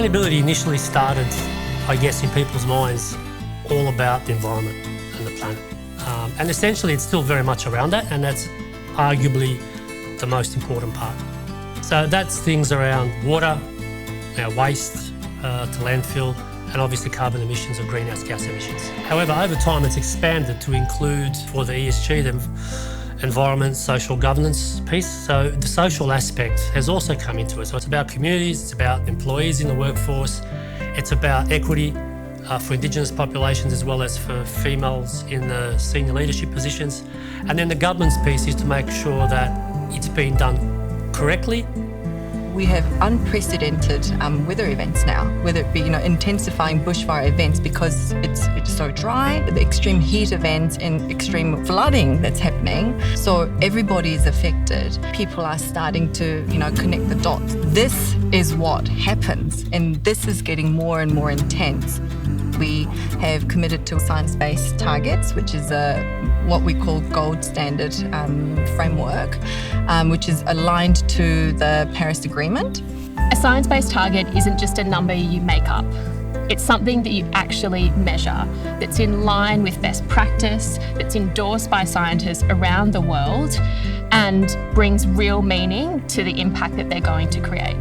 Sustainability initially started, I guess, in people's minds all about the environment and the planet. And essentially it's still very much around that, and that's arguably the most important part. So that's things around water, waste to landfill, and obviously carbon emissions or greenhouse gas emissions. However, over time it's expanded to include, for the ESG, the environment, social governance piece. So the social aspect has also come into it. So it's about communities, it's about employees in the workforce, it's about equity for Indigenous populations as well as for females in the senior leadership positions. And then the governance piece is to make sure that it's being done correctly. We have unprecedented weather events now, whether it be intensifying bushfire events because it's so dry, the extreme heat events and extreme flooding that's happening. So everybody is affected. People are starting to connect the dots. This is what happens, and this is getting more and more intense. We have committed to science-based targets, which is what we call gold standard framework, which is aligned to the Paris Agreement. A science-based target isn't just a number you make up. It's something that you actually measure, that's in line with best practice, that's endorsed by scientists around the world, and brings real meaning to the impact that they're going to create.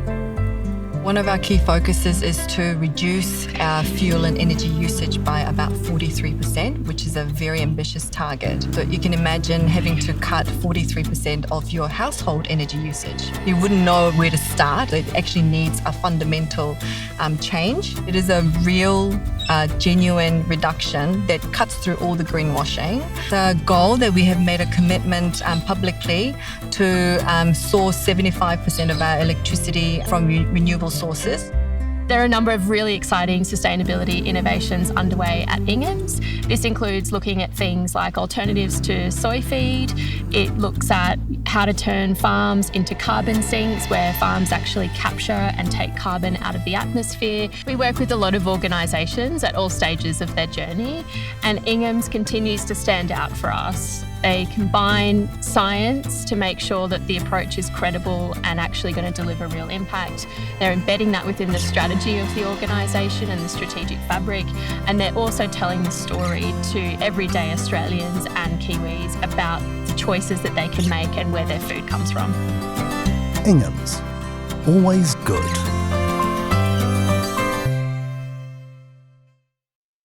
One of our key focuses is to reduce our fuel and energy usage by about 43%, which is a very ambitious target. So you can imagine having to cut 43% of your household energy usage. You wouldn't know where to start. It actually needs a fundamental change. It is a real, genuine reduction that cuts through all the greenwashing. The goal that we have made a commitment publicly to source 75% of our electricity from renewable sources. There are a number of really exciting sustainability innovations underway at Inghams. This includes looking at things like alternatives to soy feed. It looks at how to turn farms into carbon sinks, where farms actually capture and take carbon out of the atmosphere. We work with a lot of organisations at all stages of their journey, and Inghams continues to stand out for us. They combine science to make sure that the approach is credible and actually going to deliver real impact. They're embedding that within the strategy of the organisation and the strategic fabric, and they're also telling the story to everyday Australians and Kiwis about the choices that they can make and where their food comes from. Inghams, always good.